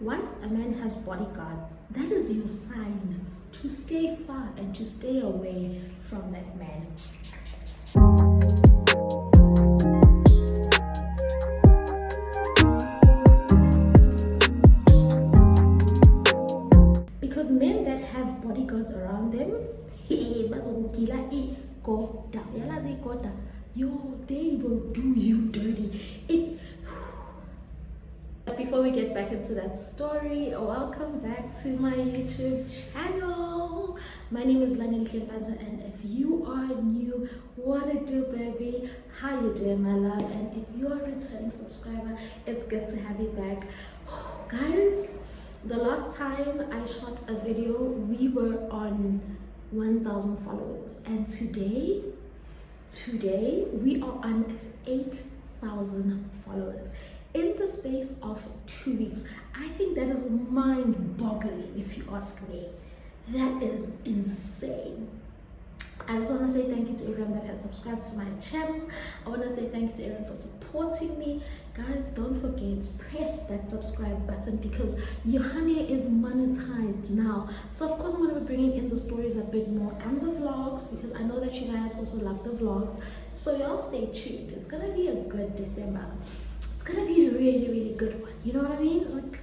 Once a man has bodyguards, that is your sign to stay far and to stay away from that man. Because men that have bodyguards around them, they will do you dirty. Before we get back into that story, welcome back to my YouTube channel. My name is Lanel Kepanza, and if you are new, what it do, baby? How you doing, my love? And if you are a returning subscriber, it's good to have you back. Guys, the last time I shot a video, we were on 1,000 followers, and today we are on 8,000 followers in the space of 2 weeks. I think that is mind-boggling, if you ask me. That is insane. I just want to say thank you to everyone that has subscribed to my channel. I want to say thank you to everyone for supporting me. Guys, don't forget, press that subscribe button because Yohane is monetized now. So of course I'm going to be bringing in the stories a bit more and the vlogs, because I know that you guys also love the vlogs. So y'all stay tuned. It's going to be a good December. It's going to be a really good one. You know what I mean? Like,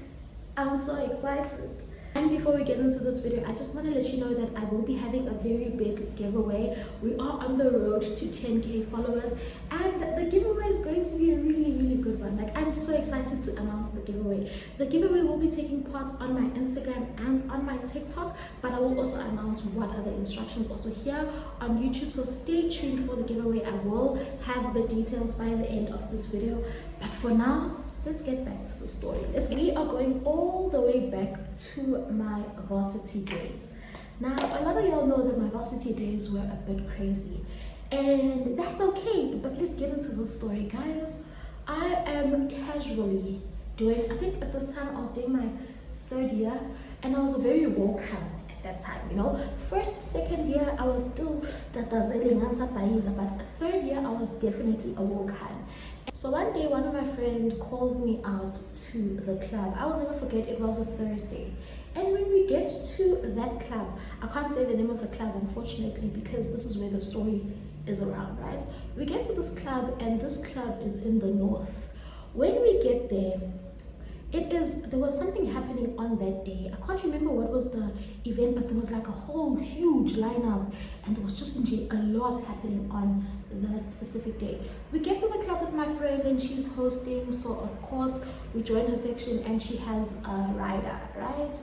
I'm so excited. And before we get into this video, I just want to let you know that I will be having a very big giveaway. We are on the road to 10k followers, and the giveaway is going to be a really good one. Like, I'm so excited to announce the giveaway. The giveaway will be taking part on my Instagram and on my TikTok, but I will also announce what are the instructions also here on YouTube. So stay tuned for the giveaway. I will have the details by the end of this video, but for now, let's get back to the story. We are going all the way back to my varsity days. Now, a lot of y'all know that my varsity days were a bit crazy, and that's okay, but let's get into the story, guys. I am casually doing, I think at this time I was doing my 3rd year, and I was a very woke at that time, you know. 1st, 2nd year, I was still tatazeling, but 3rd year, I was definitely a woke. So one day, one of my friends calls me out to the club. I will never forget, it was a Thursday. And when we get to that club, I can't say the name of the club, unfortunately, because this is where the story is around, right? We get to this club, and this club is in the north. When we get there, there was something happening on that day. I can't remember what was the event, but there was like a whole huge lineup, and there was just a lot happening on that specific day. We get to the club with my friend, and she's hosting, so of course we join her section, and she has a rider, right?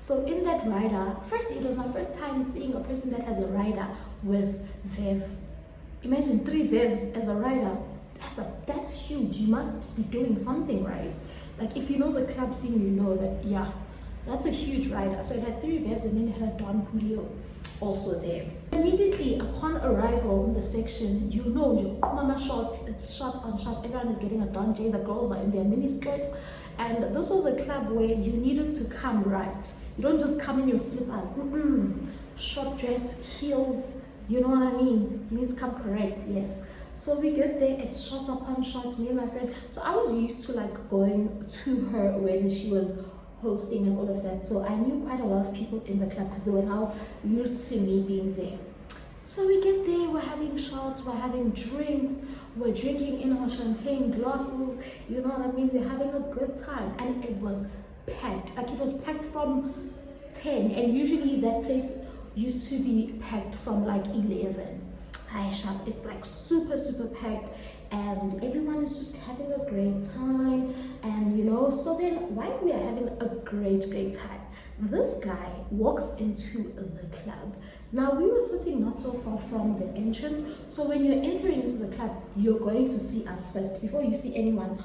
So in that rider, it was my first time seeing a person that has a rider with Vev. Imagine 3 Vevs as a rider. That's huge. You must be doing something right. Like, if you know the club scene, you know that, yeah, that's a huge rider. So it had 3 Vevs, and then it had a Don Julio also there. Immediately upon arrival in the section, you know, your mama shots, it's shots on shots. Everyone is getting a Don J. The girls are in their mini skirts, and this was a club where you needed to come right. You don't just come in your slippers. Short dress, heels, you know what I mean? You need to come correct, yes. So we get there, it's shots upon shots, me and my friend. So I was used to like going to her when she was hosting and all of that. So I knew quite a lot of people in the club because they were now used to me being there. So we get there, we're having shots, we're having drinks, we're drinking in our champagne glasses, you know what I mean? We're having a good time, and it was packed. Like, it was packed from 10, and usually that place used to be packed from like 11. It's like super packed, and everyone is just having a great time. And you know, so then while we are having a great time, this guy walks into the club. Now, we were sitting not so far from the entrance, so when you're entering into the club, you're going to see us first before you see anyone.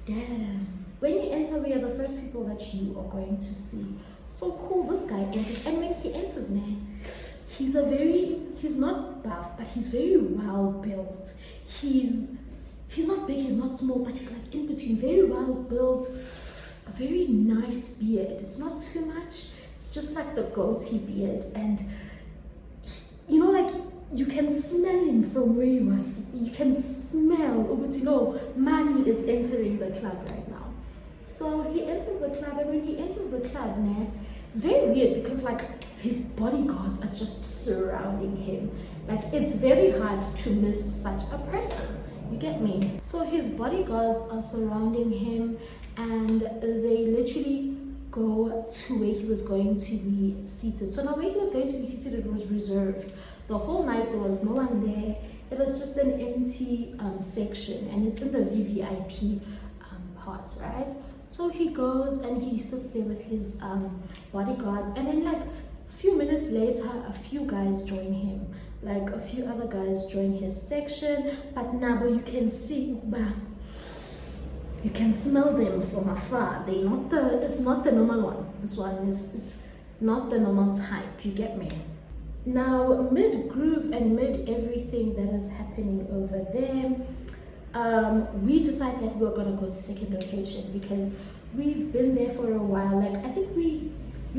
Damn, when you enter, we are the first people that you are going to see. So cool. This guy enters, and when he enters, man, he's not buff, but he's very well built. He's not big, he's not small, but he's like in between, very well built, a very nice beard. It's not too much, it's just like the goatee beard, and you know, like, you can smell him from where you are. You can smell, but you know, money is entering the club right now. So he enters the club, and when he enters the club, man, it's very weird because like his bodyguards are just surrounding him. Like it's very hard to miss such a person. You get me? So his bodyguards are surrounding him, and they literally go to where he was going to be seated. So now where he was going to be seated, it was reserved. The whole night there was no one there. It was just an empty section, and it's in the VVIP part, right? So he goes and he sits there with his bodyguards, and then like a few minutes later, a few guys join him. Like a few other guys join his section, but now you can see, you can smell them from afar. It's not the normal ones. This one it's not the normal type. You get me? Now, mid groove and mid everything that is happening over there, we decide that we're gonna go to second location because we've been there for a while. Like I think we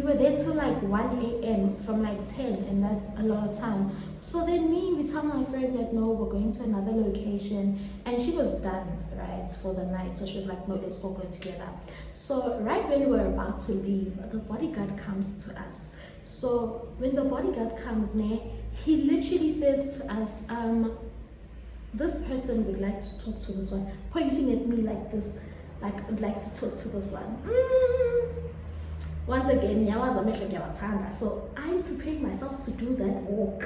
were there till like 1 a.m. from like 10, and that's a lot of time. So then we tell my friend that no, we're going to another location, and she was done right for the night. So she was like, no, let's all go together. So right when we were about to leave, the bodyguard comes to us. So when the bodyguard comes near, he literally says to us, this person would like to talk to this one, pointing at me like this, like I'd like to talk to this one. Once again, so I'm preparing myself to do that walk.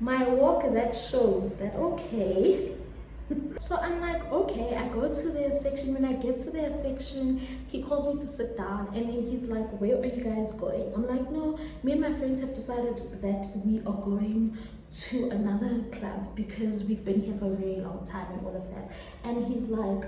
My walk that shows that, okay. So I'm like, okay, I go to their section. When I get to their section, he calls me to sit down, and then he's like, where are you guys going? I'm like, no, me and my friends have decided that we are going to another club because we've been here for a very long time and all of that. And he's like,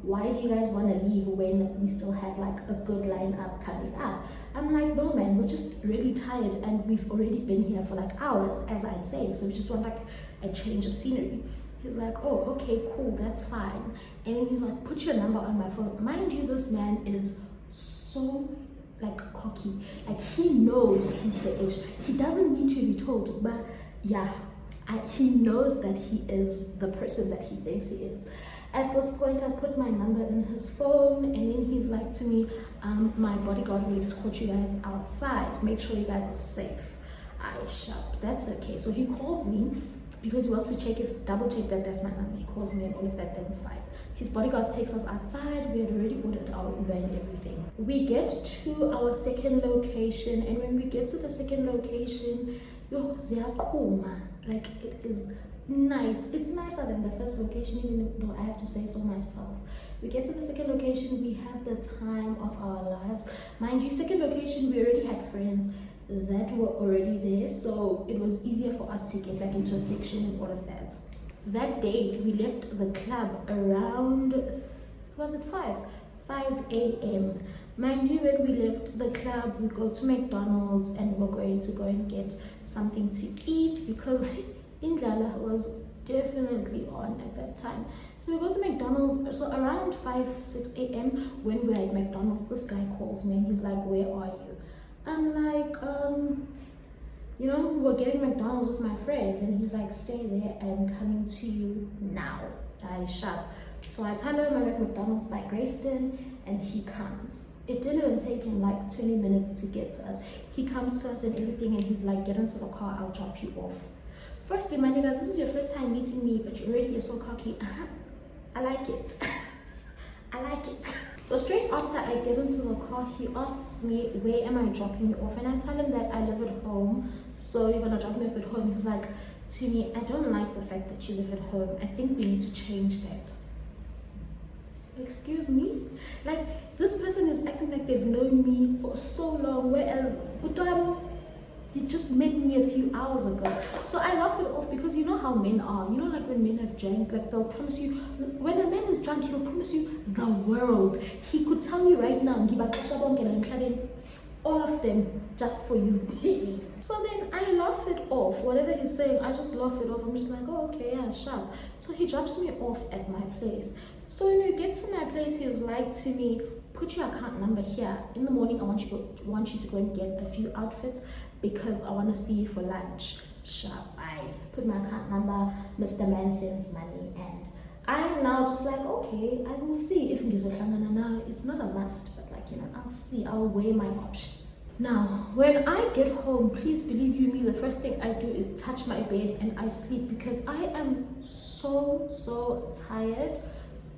why do you guys want to leave when we still have like a good lineup coming up? I'm like, no man, we're just really tired, and we've already been here for like hours, as I'm saying, so we just want like a change of scenery. He's like, oh, okay, cool, that's fine. And then he's like, put your number on my phone. Mind you, this man is so like cocky. Like he knows he's the ish. He doesn't need to be told, but yeah, he knows that he is the person that he thinks he is. At this point, I put my number in his phone, and then he's like to me, my bodyguard will escort you guys outside. Make sure you guys are safe. I sharp, that's okay. So he calls me, because he wants to double check that that's my number. He calls me and all of that, then fine. His bodyguard takes us outside. We had already ordered our Uber and everything. We get to our second location, and when we get to the second location, yo, ziyaqhuma. Like it is nice. It's nicer than the first location, even though I have to say so myself. We get to the second location, we have the time of our lives. Mind you, second location, we already had friends that were already there, so it was easier for us to get like into a section and all of that. That day we left the club around, was it 5 a.m. Mind you, when we left the club, we go to McDonald's and we're going to go and get something to eat because Indlala was definitely on at that time. So we go to McDonald's. So around 6 a.m. when we're at McDonald's, this guy calls me and he's like, where are you? I'm like, you know, we're getting McDonald's with my friends, and he's like, stay there, I'm coming to you now. I shut. So I tell him I'm at McDonald's by Greyston, and he comes. It didn't even take him like 20 minutes to get to us. He comes to us and everything, and he's like, get into the car, I'll drop you off. Firstly, my nigga, this is your first time meeting me, but you're already so cocky. I like it. I like it. So straight after I get into the car, he asks me, where am I dropping you off? And I tell him that I live at home, so you're gonna drop me off at home. He's like, to me, I don't like the fact that you live at home. I think we need to change that. Excuse me? Like, this person is acting like they've known me for so long, whereas you just met me a few hours ago. So I laugh it off because you know how men are. You know, like when men have drank, like they'll promise you, when a man is drunk, he'll promise you the world. He could tell you right now, all of them just for you. So then I laugh it off. Whatever he's saying, I just laugh it off. I'm just like, oh, okay, yeah, sharp. So he drops me off at my place. So when we get to my place, he's like to me, put your account number here. In the morning, I want you to go and get a few outfits because I want to see you for lunch. Sharp. I put my account number, Mr. Man sends money, and I'm now just like, okay, I will see if ngizohlangana now. It's not a must, but like, I'll see. I'll weigh my option. Now, when I get home, please believe you me, the first thing I do is touch my bed and I sleep because I am so tired.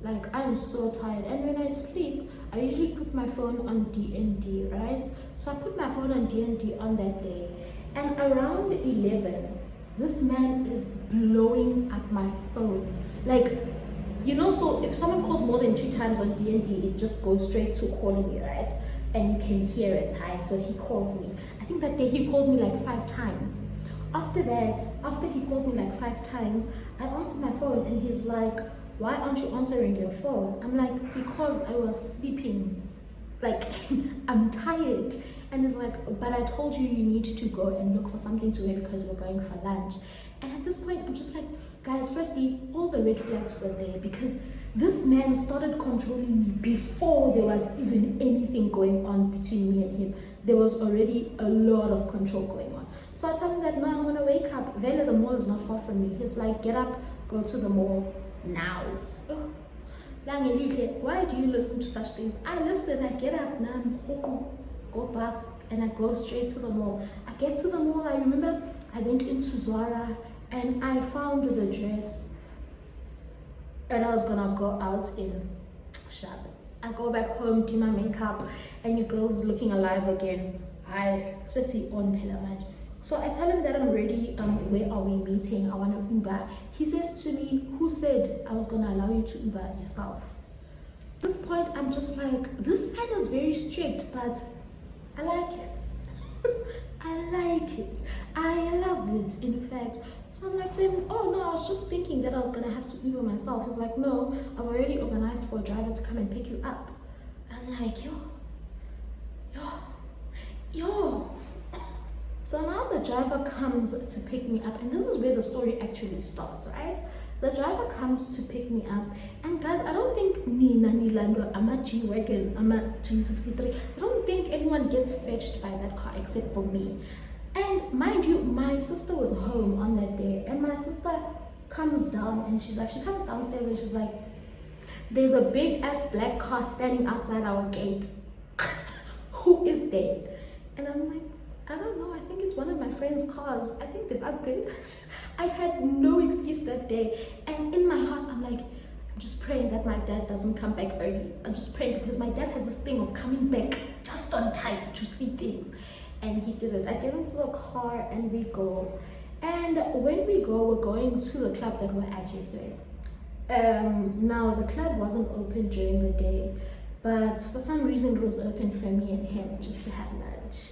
Like, I'm so tired. And when I sleep, I usually put my phone on D&D, right? So I put my phone on D&D on that day. And around 11, this man is blowing up my phone. Like, so if someone calls more than 2 times on D&D, it just goes straight to calling you, right? And you can hear it high, so he calls me. I think that day he called me like 5 times. After he called me like 5 times, I answered my phone and he's like, why aren't you answering your phone? I'm like, because I was sleeping. Like, I'm tired. And he's like, but I told you you need to go and look for something to wear because we're going for lunch. And at this point, I'm just like, guys, firstly, all the red flags were there because this man started controlling me before there was even anything going on between me and him. There was already a lot of control going on. So I tell him that, no, I'm gonna wake up. Vele, the mall is not far from me. He's like, get up, go to the mall now. Oh. Why do you listen to such things? I listen, I get up now, go bath, and I go straight to the mall. I get to the mall, I remember I went into Zara and I found the dress and I was gonna go out in shop. I go back home, do my makeup, and your girl is looking alive again. I just see on Pelaman. So I tell him that I'm ready. Where are we meeting? I want to Uber. He says to me, who said I was gonna allow you to Uber yourself? At this point, I'm just like, this man is very strict, but I like it. I like it. I love it, in fact. So I'm like saying, oh no, I was just thinking that I was gonna have to Uber myself. He's like, no, I've already organized for a driver to come and pick you up. I'm like, yo. So now the driver comes to pick me up, and this is where the story actually starts, right? The driver comes to pick me up, and guys, I don't think Nina Nilando, I'm a G-Wagon, I'm a G63, I don't think anyone gets fetched by that car except for me. And mind you, my sister was home on that day, and my sister comes down and she comes downstairs and she's like, there's a big ass black car standing outside our gate. Who is there? And I'm like, I don't know, I think it's one of my friend's cars. I think they've upgraded. I had no excuse that day. And in my heart, I'm like, I'm just praying that my dad doesn't come back early. I'm just praying because my dad has this thing of coming back just on time to see things. And he did it. I get into the car and we go. And when we go, we're going to the club that we're at yesterday. Now, the club wasn't open during the day, but for some reason it was open for me and him just to have lunch.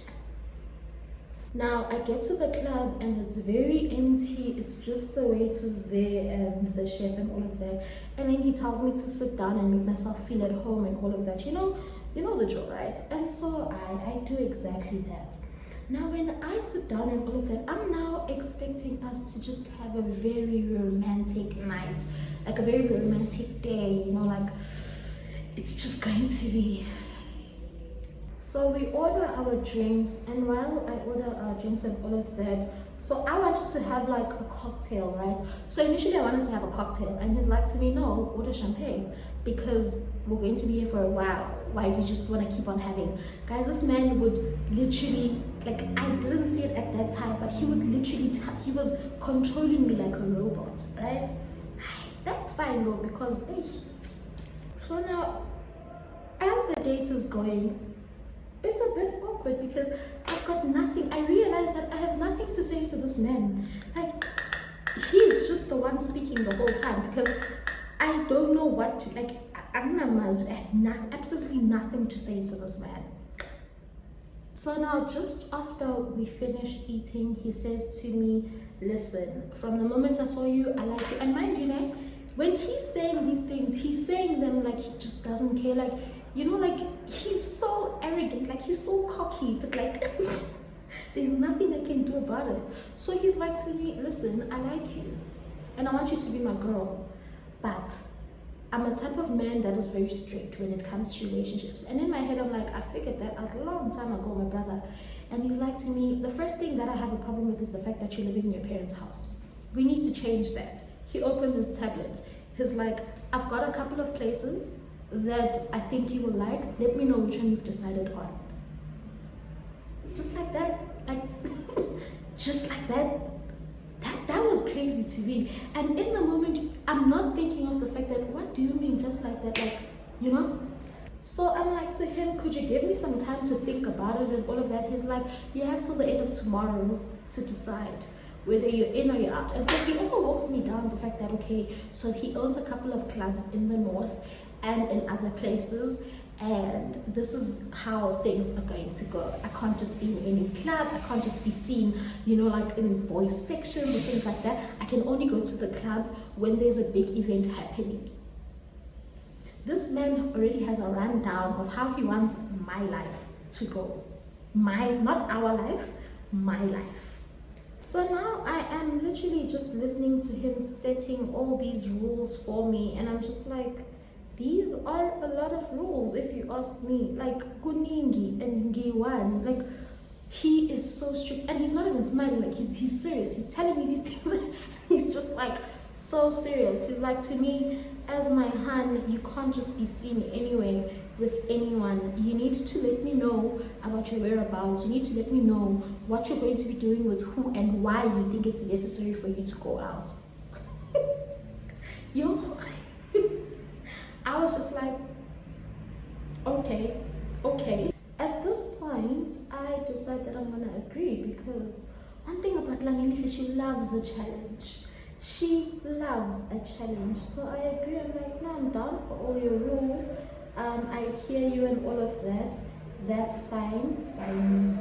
Now I get to the club and it's very empty. It's just the waiters there and the chef and all of that. And then he tells me to sit down and make myself feel at home and all of that. You know the drill, right? And so I do exactly that. Now when I sit down and all of that, I'm now expecting us to just have a very romantic night, like a very romantic day, like it's just going to be. So we order our drinks, and while I order our drinks and all of that, so I wanted to have like a cocktail, right? So initially I wanted to have a cocktail, and he's like to me, no, order champagne because we're going to be here for a while. Why do you just want to keep on having? Guys, this man would literally, like, I didn't see it at that time, but he would literally, he was controlling me like a robot, right? That's fine though, because, hey. So now, as the date is going, it's a bit awkward because I've got nothing. I realized that I have nothing to say to this man. Like, he's just the one speaking the whole time because I don't know what to, like, I have absolutely nothing to say to this man. So now, just after we finished eating, he says to me, listen, from the moment I saw you, I liked you. And mind you, when he's saying these things, he's saying them like he just doesn't care. Like, like he's so arrogant, like he's so cocky, but like there's nothing I can do about it. So he's like to me, listen, I like you and I want you to be my girl, but I'm a type of man that is very strict when it comes to relationships. And in my head, I'm like, I figured that out a long time ago, my brother. And he's like to me, the first thing that I have a problem with is the fact that you're living in your parents' house. We need to change that. He opens his tablet, He's like, I've got a couple of places that I think you will like. Let me know which one you've decided on. Just like that, like just like that. That was crazy to me. And in the moment, I'm not thinking of the fact that, what do you mean just like that? Like, you know? So I'm like to him, could you give me some time to think about it and all of that? He's like, you have till the end of tomorrow to decide whether you're in or you're out. And so he also walks me down the fact that, okay, so he owns a couple of clubs in the north and in other places, and this is how things are going to go. I can't just be in any club, I can't just be seen, you know, like in boys sections or things like that. I can only go to the club when there's a big event happening. This man already has a rundown of how he wants my life to go. Not our life, my life. So now I am literally just listening to him setting all these rules for me, and I'm just like, these are a lot of rules if you ask me. Like kuningi and ngiwan, like he is so strict, and he's not even smiling, like he's serious. He's telling me these things. He's just like so serious. He's like, to me, as my Han, you can't just be seen anywhere with anyone. You need to let me know about your whereabouts. You need to let me know what you're going to be doing with who and why you think it's necessary for you to go out. Yo, I was just like, okay. At this point, I decided that I'm gonna agree, because one thing about Langelihle, she loves a challenge. She loves a challenge. So I agree. I'm like, no, I'm down for all your rules. I hear you and all of that. That's fine by me.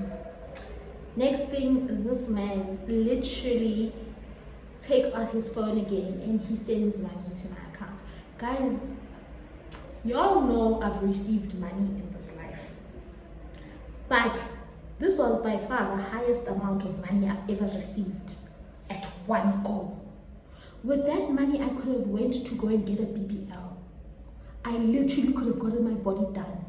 Next thing, this man literally takes out his phone again and he sends money to my account. Guys, y'all know I've received money in this life, but this was by far the highest amount of money I've ever received at one go. With that money, I could have went to go and get a BBL. I literally could have gotten my body done.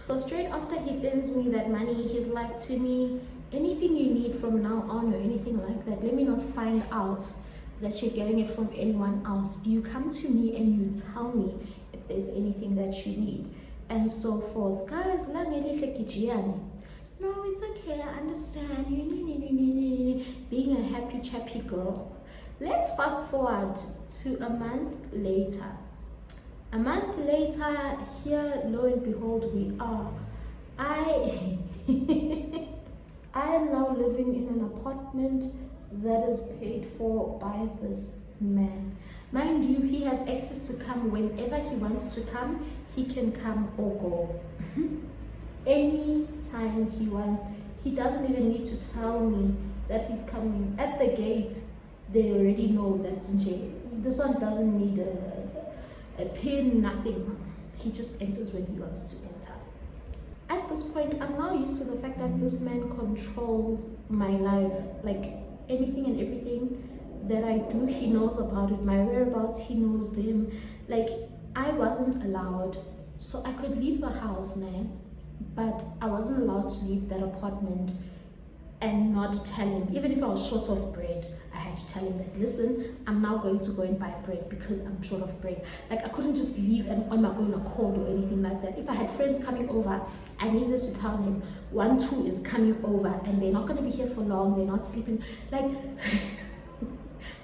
So straight after he sends me that money, he's like to me, anything you need from now on or anything like that, let me not find out that you're getting it from anyone else. You come to me and you tell me if there's anything that you need, and so forth. Guys, no, it's okay, I understand. Being a happy chappy girl. Let's fast forward to a month later. A month later, here, lo and behold, we are. I am now living in an apartment that is paid for by this man. Mind you, he has access to come whenever he wants to come. He can come or go anytime he wants. He doesn't even need to tell me that he's coming. At the gate, they already know that this one doesn't need a pin, nothing. He just enters when he wants to enter. At this point, I'm now used to the fact that this man controls my life. Like anything and everything that I do, he knows about it. My whereabouts, he knows them. Like, I wasn't allowed, so I could leave the house, man, but I wasn't allowed to leave that apartment and not tell him. Even if I was short of bread, I had to tell him that, listen, I'm now going to go and buy bread because I'm short of bread. Like, I couldn't just leave and on my own accord or anything like that. If I had friends coming over, I needed to tell him 1-2 is coming over and they're not going to be here for long, they're not sleeping. Like,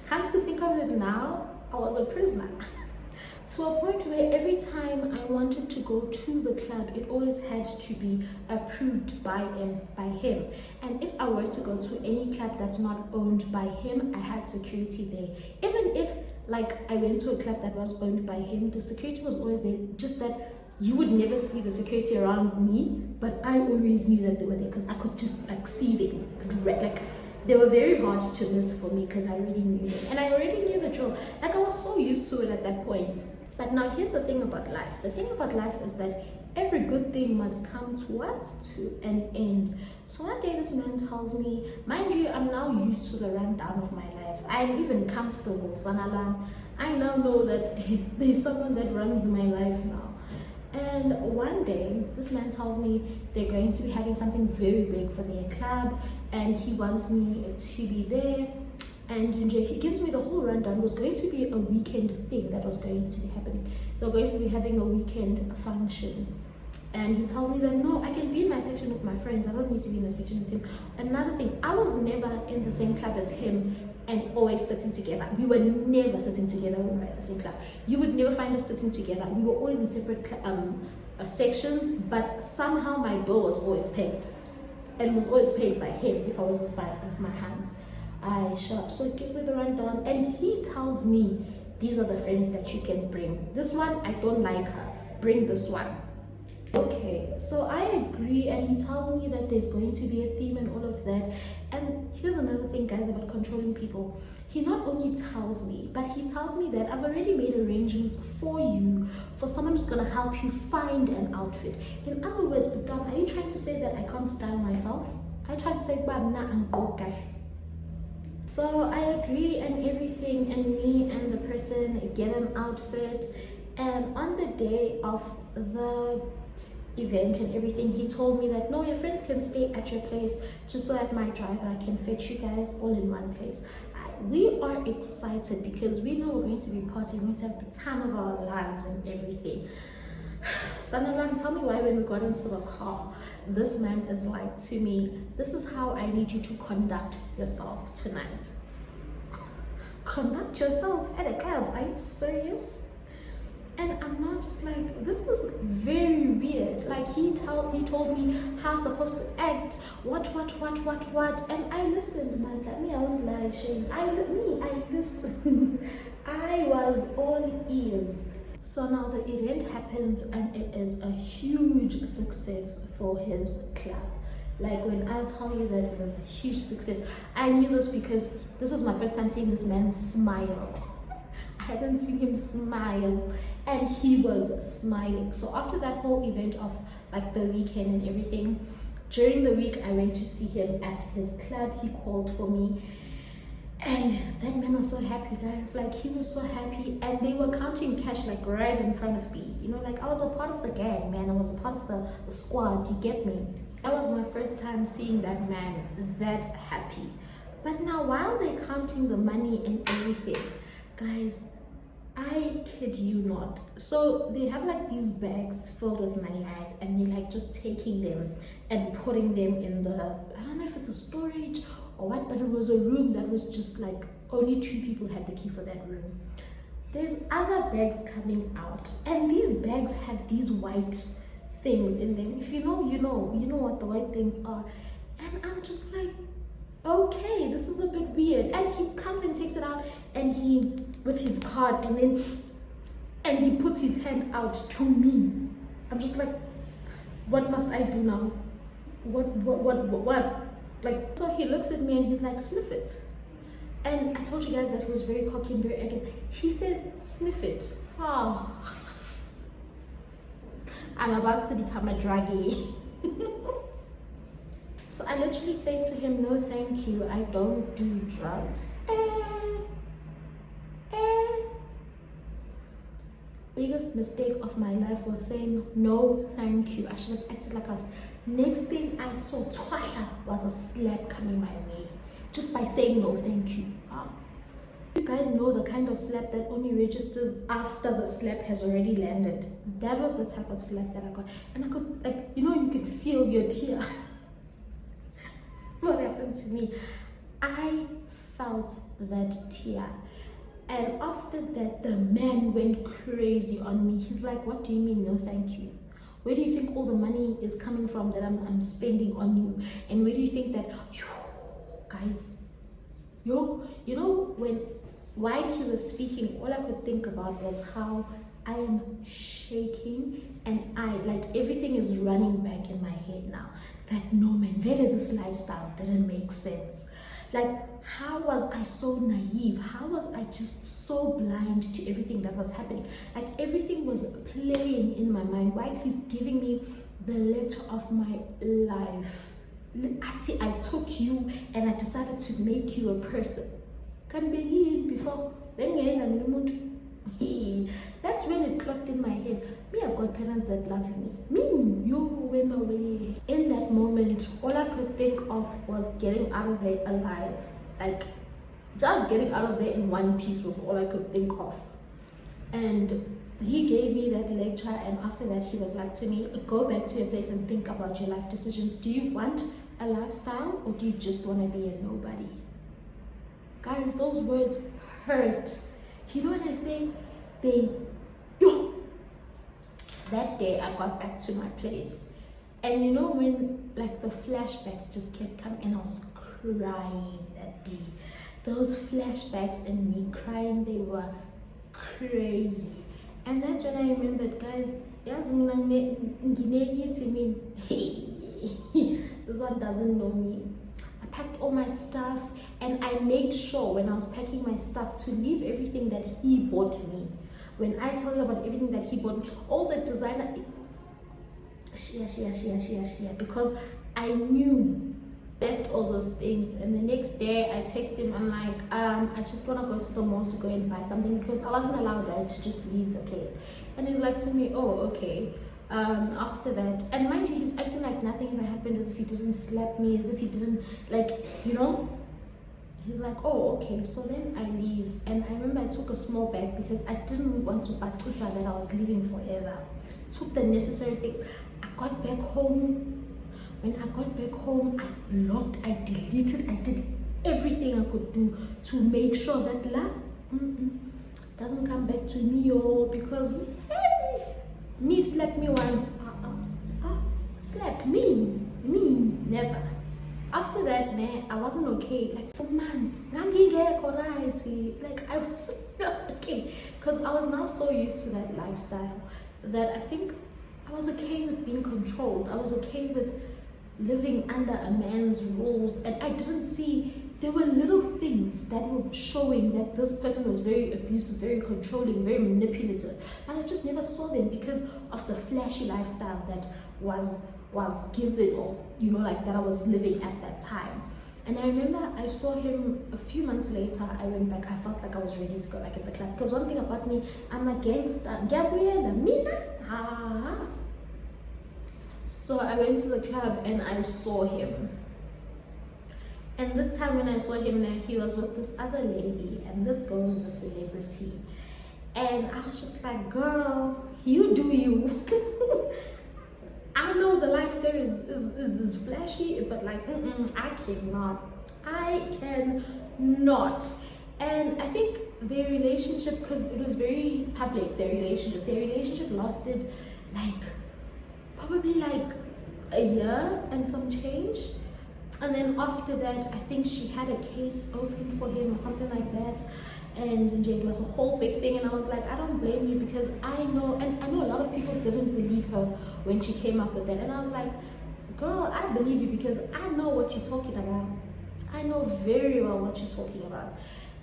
come to think of it now, I was a prisoner. To a point where every time I wanted to go to the club, it always had to be approved by him. And if I were to go to any club that's not owned by him, I had security there. Even if, like, I went to a club that was owned by him, the security was always there, just that you would never see the security around me, but I always knew that they were there because I could just, like, see them. Like, they were very hard to miss for me because I already knew them. And I already knew the drill. Like, I was so used to it at that point. But now here's the thing about life. The thing about life is that every good thing must come to what? To an end. So one day this man tells me, mind you, I'm now used to the rundown of my life. I'm even comfortable, Sanalam. I now know that there's someone that runs my life now. And one day, this man tells me they're going to be having something very big for their club and he wants me to be there. And he gives me the whole rundown. It was going to be a weekend thing that was going to be happening. They were going to be having a weekend function. And he tells me that, no, I can be in my section with my friends. I don't need to be in a section with him. Another thing, I was never in the same club as him and always sitting together. We were never sitting together when we were at the same club. You would never find us sitting together. We were always in separate sections, but somehow my bill was always paid. And was always paid by him if I was with my hands. I show up. So he gives me the rundown and he tells me, these are the friends that you can bring. This one, I don't like her. Bring this one. Okay, so I agree, and he tells me that there's going to be a theme and all of that. And here's another thing, guys, about controlling people. He not only tells me, but he tells me that I've already made arrangements for you, for someone who's going to help you find an outfit. In other words, are you trying to say that I can't style myself? I try to say, so I agree and everything, and me and the person get an outfit. And on the day of the event and everything, he told me that, no, your friends can stay at your place, just so at my driver I can fetch you guys all in one place. We are excited because we know we're going to be partying, we're going to have the time of our lives and everything. Sanalam, tell me why when we got into the car, this man is like to me, this is how I need you to conduct yourself tonight. Conduct yourself at a club? Are you serious? And I'm not just like, this is very weird. Like he told me how I'm supposed to act, what, and I listened, man. Like me, I won't lie, Shane. I listened. I was all ears. So now the event happens and it is a huge success for his club. Like when I tell you that it was a huge success, I knew this because this was my first time seeing this man smile. I hadn't seen him smile, and he was smiling. So after that whole event of like the weekend and everything, during the week I went to see him at his club. He called for me, and that man was so happy, guys. Like he was so happy, and they were counting cash like right in front of me. You know, like I was a part of the gang, man. I was a part of the squad. You get me? That was my first time seeing that man that happy. But now while they're counting the money and everything, guys, I kid you not. So they have like these bags filled with money, right? And they're like just taking them and putting them in the, I don't know if it's a storage or what, but it was a room that was just like only 2 people had the key for that room. There's other bags coming out, and these bags have these white things in them. If you know, you know what the white things are. And I'm just like, okay, this is a bit weird. And he comes and takes it out, and he with his card, and he puts his hand out to me. I'm just like, what must I do now? What? Like, so he looks at me and he's like, sniff it. And I told you guys that he was very cocky and very arrogant. He says, sniff it. Oh, I'm about to become a druggie. So I literally say to him, no thank you, I don't do drugs. Biggest mistake of my life was saying no thank you. I should have acted like us. Next thing I saw twasha was a slap coming my way just by saying no thank you. You guys know the kind of slap that only registers after the slap has already landed. That was the type of slap that I got, and I could, like, you know, you could feel your tear. What happened to me? I felt that tear. And after that, the man went crazy on me. He's like, what do you mean, no thank you? Where do you think all the money is coming from that I'm spending on you? And where do you think that, guys, you know, while he was speaking, all I could think about was how I am shaking, and like everything is running back in my head now. That no man, really this lifestyle didn't make sense. Like, how was I so naive? How was I just so blind to everything that was happening? Like, everything was playing in my mind while he's giving me the lecture of my life. I took you and I decided to make you a person. Can be before. That's when it clocked in my head. Me, I've got parents that love me. Me, you went away. In that moment, all I could think of was getting out of there alive. Like, just getting out of there in one piece was all I could think of. And he gave me that lecture, and after that he was like to me, go back to your place and think about your life decisions. Do you want a lifestyle, or do you just want to be a nobody? Guys, those words hurt. You know when I say they, that day I got back to my place, and you know when like the flashbacks just kept coming, and I was crying that day. Those flashbacks and me crying, they were crazy. And that's when I remembered, guys, this one doesn't know me. I packed all my stuff, and I made sure when I was packing my stuff to leave everything that he bought me. When I tell you about everything that he bought me, all the designer, because I knew, left all those things. And the next day I text him, I'm like, I just want to go to the mall to go and buy something, because I wasn't allowed, right, to just leave the place. And he's like to me, oh, okay. After that, and mind you, he's acting like nothing ever happened, as if he didn't slap me, as if he didn't, like, you know. He's like, oh, okay. So then I leave, and I remember I took a small bag because I didn't want to batisa that I was leaving forever. Took the necessary things. I got back home. When I got back home, I blocked, I deleted, I did everything I could do to make sure that doesn't come back to me, because hey, me slap me once, slap me, never. After that, I wasn't okay, like for months. Like I was not okay, because I was now so used to that lifestyle that I think I was okay with being controlled. I was okay with living under a man's rules, and I didn't see, there were little things that were showing that this person was very abusive, very controlling, very manipulative, and I just never saw them because of the flashy lifestyle that was given, or you know, like that I was living at that time. And I remember I saw him a few months later. I went back, I felt like I was ready to go back at the club, because one thing about me, I'm a gangster. Gabriela, Mina, So I went to the club and I saw him. And this time when I saw him there, he was with this other lady, and this girl was a celebrity. And I was just like, girl, you do you. I know the life there is flashy, but like, I cannot. And I think their relationship, because it was very public, their relationship lasted like, probably like a year and some change. And then after that, I think she had a case open for him or something like that, and it was a whole big thing. And I was like, I don't blame you, because I know, and I know a lot of people didn't believe her when she came up with that. And I was like, girl, I believe you, because I know what you're talking about. I know very well what you're talking about.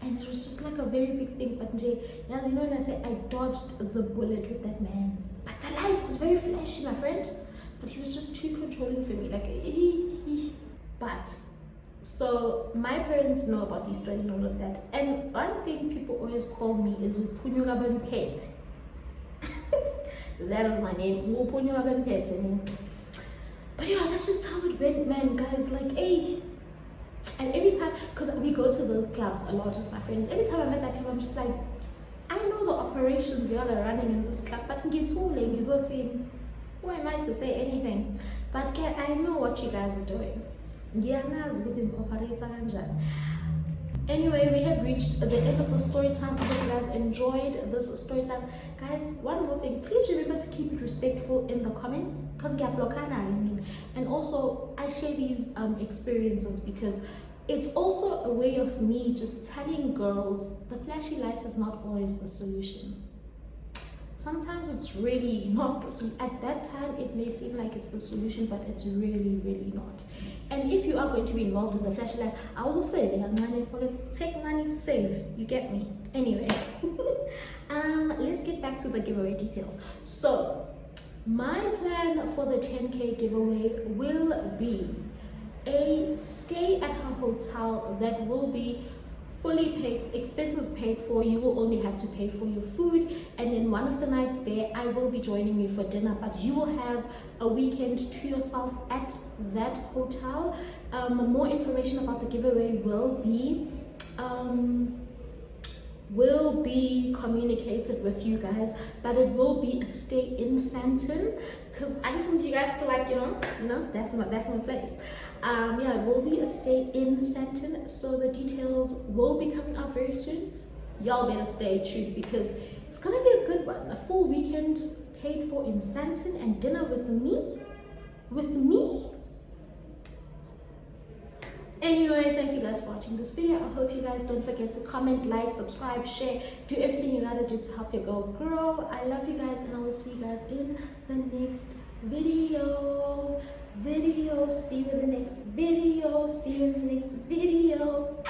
And it was just like a very big thing. But as you know, when I say I dodged the bullet with that man, but the life was very flashy, my friend. But he was just too controlling for me. Like, but so my parents know about these stories and all of that. And one thing people always call me is Punyugaban Pet. That is my name. Punyugaban Pet. But yeah, that's just how it went, man, guys. Like, hey. And every time, because we go to the clubs a lot with my friends, every time I'm at that club, I'm just like, I know the operations y'all are running in this club, but who am I to say anything? But I know what you guys are doing. Anyway, we have reached the end of the story time. I hope you guys enjoyed this story time. Guys, one more thing, please remember to keep it respectful in the comments, because and also I share these experiences because it's also a way of me just telling girls the flashy life is not always the solution. Sometimes it's really not the solution. At that time, it may seem like it's the solution, but it's really, really not. And if you are going to be involved in the flashy life, I will say, take money, save. You get me? Anyway, let's get back to the giveaway details. So, my plan for the 10K giveaway will be a stay at her hotel that will be fully paid, expenses paid for. You will only have to pay for your food, and then one of the nights there I will be joining you for dinner, but you will have a weekend to yourself at that hotel. More information about the giveaway will be will be communicated with you guys, but it will be a stay in Santon, because I just need you guys to, like, that's my place. Yeah, it will be a stay in Santon, so the details will be coming out very soon. Y'all better stay tuned, because it's gonna be a good one. A full weekend paid for in Santon and dinner with me. Anyway, thank you guys for watching this video. I hope you guys don't forget to comment, like, subscribe, share, do everything you gotta do to help your girl grow. I love you guys, and I will see you guys in the next video. See you in the next video.